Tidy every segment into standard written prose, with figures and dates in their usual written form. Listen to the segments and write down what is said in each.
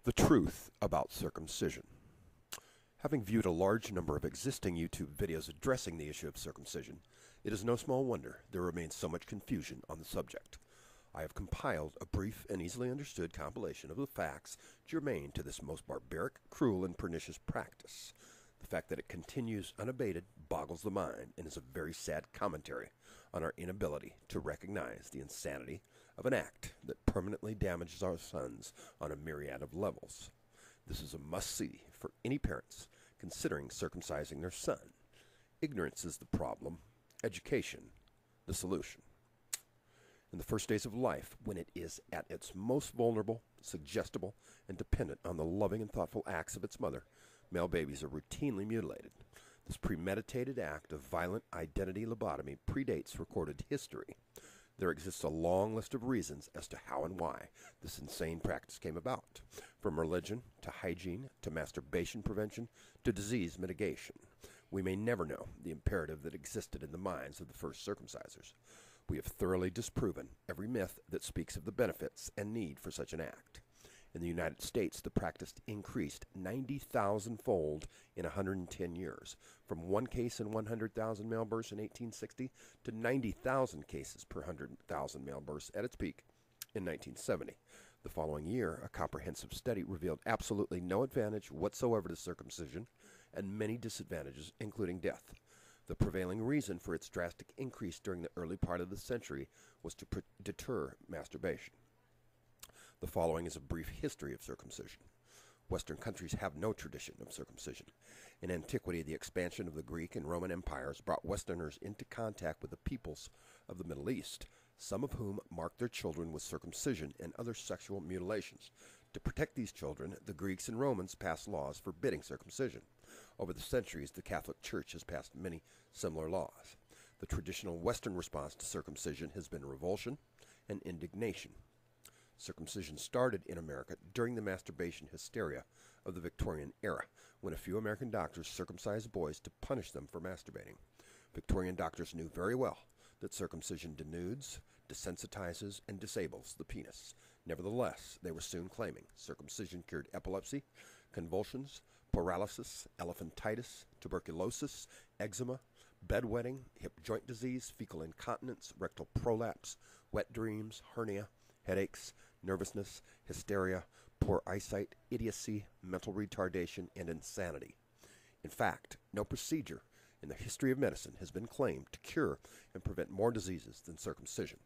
The truth about circumcision. Having viewed a large number of existing YouTube videos addressing the issue of circumcision, it is no small wonder there remains so much confusion on the subject. I have compiled a brief and easily understood compilation of the facts germane to this most barbaric, cruel, and pernicious practice. The fact that it continues unabated boggles the mind and is a very sad commentary on our inability to recognize the insanity of an act that permanently damages our sons on a myriad of levels. This is a must-see for any parents considering circumcising their son. Ignorance is the problem, education the solution. In the first days of life, when it is at its most vulnerable, suggestible, and dependent on the loving and thoughtful acts of its mother, male babies are routinely mutilated. This premeditated act of violent identity lobotomy predates recorded history. There exists a long list of reasons as to how and why this insane practice came about, from religion to hygiene to masturbation prevention to disease mitigation. We may never know the imperative that existed in the minds of the first circumcisers. We have thoroughly disproven every myth that speaks of the benefits and need for such an act. In the United States, the practice increased 90,000-fold in 110 years, from one case in 100,000 male births in 1860 to 90,000 cases per 100,000 male births at its peak in 1970. The following year, a comprehensive study revealed absolutely no advantage whatsoever to circumcision and many disadvantages, including death. The prevailing reason for its drastic increase during the early part of the century was to deter masturbation. The following is a brief history of circumcision. Western countries have no tradition of circumcision. In antiquity, the expansion of the Greek and Roman empires brought Westerners into contact with the peoples of the Middle East, some of whom marked their children with circumcision and other sexual mutilations. To protect these children, the Greeks and Romans passed laws forbidding circumcision. Over the centuries, the Catholic Church has passed many similar laws. The traditional Western response to circumcision has been revulsion and indignation. Circumcision started in America during the masturbation hysteria of the Victorian era, when a few American doctors circumcised boys to punish them for masturbating. Victorian doctors knew very well that circumcision denudes, desensitizes, and disables the penis. Nevertheless, they were soon claiming circumcision cured epilepsy, convulsions, paralysis, elephantitis, tuberculosis, eczema, bedwetting, hip joint disease, fecal incontinence, rectal prolapse, wet dreams, hernia, headaches, nervousness, hysteria, poor eyesight, idiocy, mental retardation, and insanity. In fact, no procedure in the history of medicine has been claimed to cure and prevent more diseases than circumcision.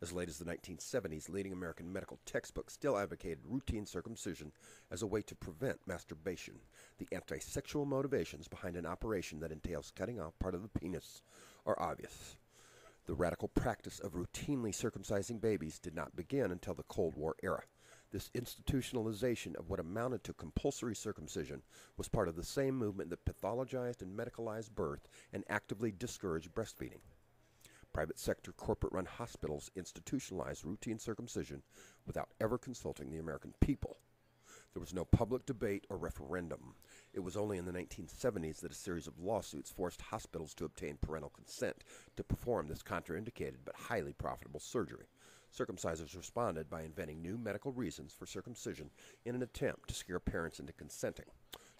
As late as the 1970s, leading American medical textbooks still advocated routine circumcision as a way to prevent masturbation. The anti-sexual motivations behind an operation that entails cutting off part of the penis are obvious. The radical practice of routinely circumcising babies did not begin until the Cold War era. This institutionalization of what amounted to compulsory circumcision was part of the same movement that pathologized and medicalized birth and actively discouraged breastfeeding. Private sector corporate-run hospitals institutionalized routine circumcision without ever consulting the American people. There was no public debate or referendum. It was only in the 1970s that a series of lawsuits forced hospitals to obtain parental consent to perform this contraindicated but highly profitable surgery. Circumcisers responded by inventing new medical reasons for circumcision in an attempt to scare parents into consenting.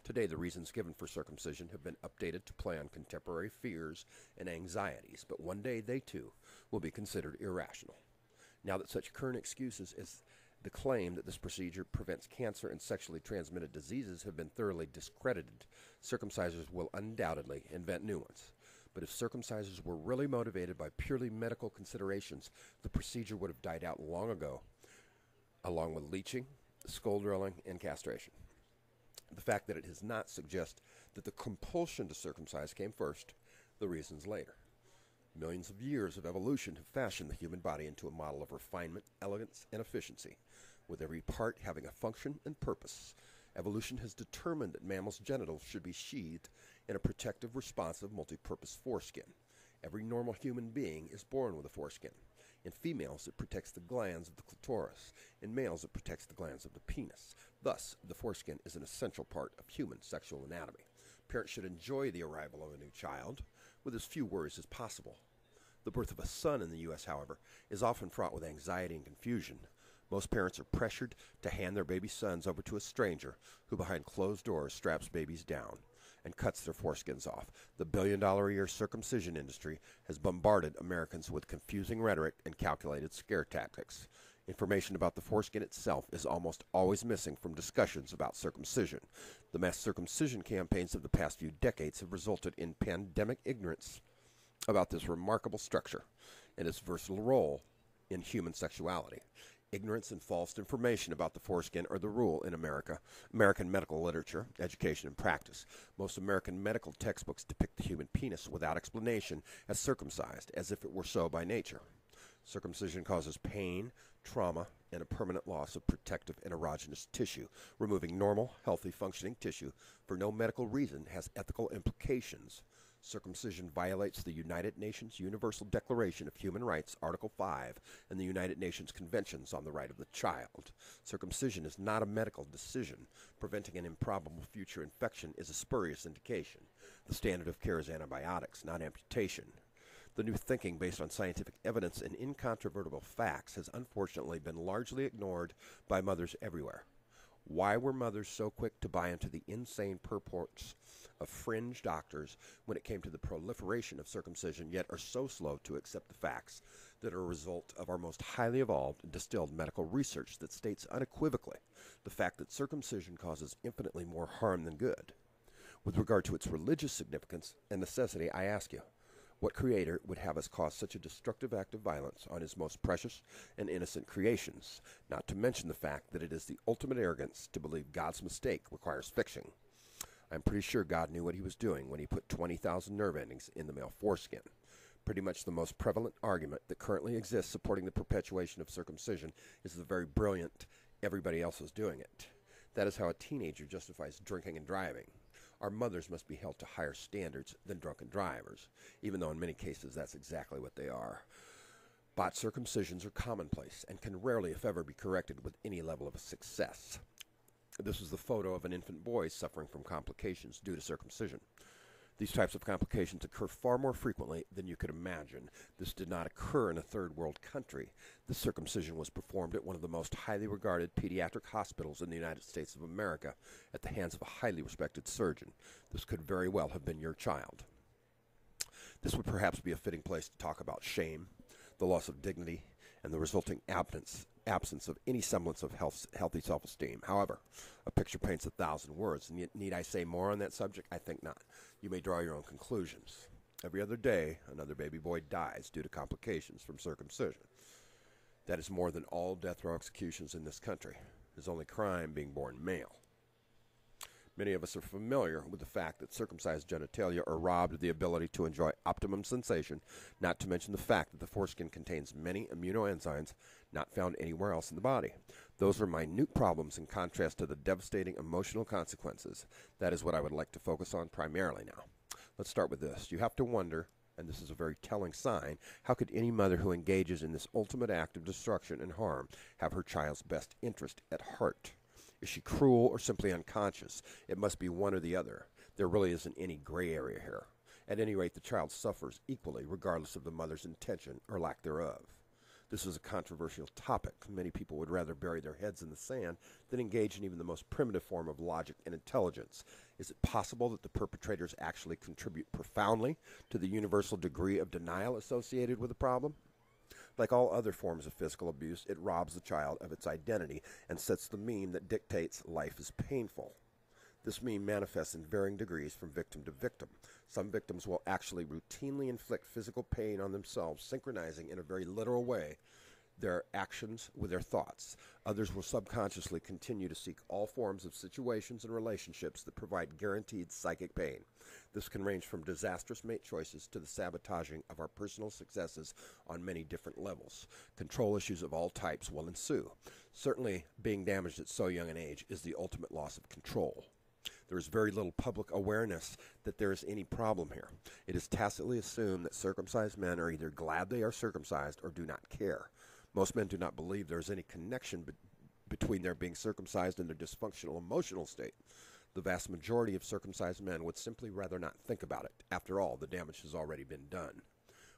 Today, the reasons given for circumcision have been updated to play on contemporary fears and anxieties, but one day they too will be considered irrational. Now that such current excuses as the claim that this procedure prevents cancer and sexually transmitted diseases have been thoroughly discredited, circumcisers will undoubtedly invent new ones. But if circumcisers were really motivated by purely medical considerations, the procedure would have died out long ago, along with leeching, skull drilling, and castration. The fact that it has not suggests that the compulsion to circumcise came first, the reasons later. Millions of years of evolution have fashioned the human body into a model of refinement, elegance, and efficiency, with every part having a function and purpose. Evolution has determined that mammals' genitals should be sheathed in a protective, responsive, multi-purpose foreskin. Every normal human being is born with a foreskin. In females, it protects the glands of the clitoris. In males, it protects the glands of the penis. Thus, the foreskin is an essential part of human sexual anatomy. Parents should enjoy the arrival of a new child with as few worries as possible. The birth of a son in the U.S., however, is often fraught with anxiety and confusion. Most parents are pressured to hand their baby sons over to a stranger who behind closed doors straps babies down and cuts their foreskins off. The billion-dollar-a-year circumcision industry has bombarded Americans with confusing rhetoric and calculated scare tactics. Information about the foreskin itself is almost always missing from discussions about circumcision. The mass circumcision campaigns of the past few decades have resulted in pandemic ignorance about this remarkable structure and its versatile role in human sexuality. Ignorance and false information about the foreskin are the rule in American medical literature, education, and practice. Most American medical textbooks depict the human penis without explanation as circumcised, as if it were so by nature. Circumcision causes pain, trauma, and a permanent loss of protective and erogenous tissue. Removing normal, healthy, functioning tissue for no medical reason has ethical implications. Circumcision violates the United Nations Universal Declaration of Human Rights, Article 5, and the United Nations Conventions on the Right of the Child. Circumcision is not a medical decision. Preventing an improbable future infection is a spurious indication. The standard of care is antibiotics, not amputation. The new thinking based on scientific evidence and incontrovertible facts has unfortunately been largely ignored by mothers everywhere. Why were mothers so quick to buy into the insane purports of fringe doctors when it came to the proliferation of circumcision, yet are so slow to accept the facts that are a result of our most highly evolved and distilled medical research that states unequivocally the fact that circumcision causes infinitely more harm than good? With regard to its religious significance and necessity, I ask you, what creator would have us cause such a destructive act of violence on his most precious and innocent creations, not to mention the fact that it is the ultimate arrogance to believe God's mistake requires fixing? I'm pretty sure God knew what he was doing when he put 20,000 nerve endings in the male foreskin. Pretty much the most prevalent argument that currently exists supporting the perpetuation of circumcision is the very brilliant everybody else is doing it. That is how a teenager justifies drinking and driving. Our mothers must be held to higher standards than drunken drivers, even though in many cases that's exactly what they are. Bot circumcisions are commonplace and can rarely, if ever, be corrected with any level of success. This is the photo of an infant boy suffering from complications due to circumcision. These types of complications occur far more frequently than you could imagine. This did not occur in a third world country. The circumcision was performed at one of the most highly regarded pediatric hospitals in the United States of America at the hands of a highly respected surgeon. This could very well have been your child. This would perhaps be a fitting place to talk about shame, the loss of dignity, and the resulting absence of any semblance of healthy self-esteem. However, a picture paints 1,000 words, and need I say more on that subject? I think not. You may draw your own conclusions. Every other day, another baby boy dies due to complications from circumcision. That is more than all death row executions in this country. His only crime being born male. Many of us are familiar with the fact that circumcised genitalia are robbed of the ability to enjoy optimum sensation, not to mention the fact that the foreskin contains many aminoenzymes not found anywhere else in the body. Those are minute problems in contrast to the devastating emotional consequences. That is what I would like to focus on primarily now. Let's start with this. You have to wonder, and this is a very telling sign, how could any mother who engages in this ultimate act of destruction and harm have her child's best interest at heart? Is she cruel or simply unconscious? It must be one or the other. There really isn't any gray area here. At any rate, the child suffers equally, regardless of the mother's intention or lack thereof. This is a controversial topic. Many people would rather bury their heads in the sand than engage in even the most primitive form of logic and intelligence. Is it possible that the perpetrators actually contribute profoundly to the universal degree of denial associated with the problem? Like all other forms of physical abuse, it robs the child of its identity and sets the meme that dictates life is painful. This meme manifests in varying degrees from victim to victim. Some victims will actually routinely inflict physical pain on themselves, synchronizing in a very literal way their actions with their thoughts. Others will subconsciously continue to seek all forms of situations and relationships that provide guaranteed psychic pain. This can range from disastrous mate choices to the sabotaging of our personal successes on many different levels. Control issues of all types will ensue. Certainly, being damaged at so young an age is the ultimate loss of control. There is very little public awareness that there is any problem here. It is tacitly assumed that circumcised men are either glad they are circumcised or do not care. Most men do not believe there is any connection between their being circumcised and their dysfunctional emotional state. The vast majority of circumcised men would simply rather not think about it. After all, the damage has already been done.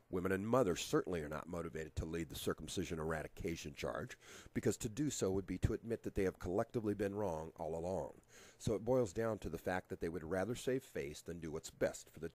Women and mothers certainly are not motivated to lead the circumcision eradication charge, because to do so would be to admit that they have collectively been wrong all along. So it boils down to the fact that they would rather save face than do what's best for the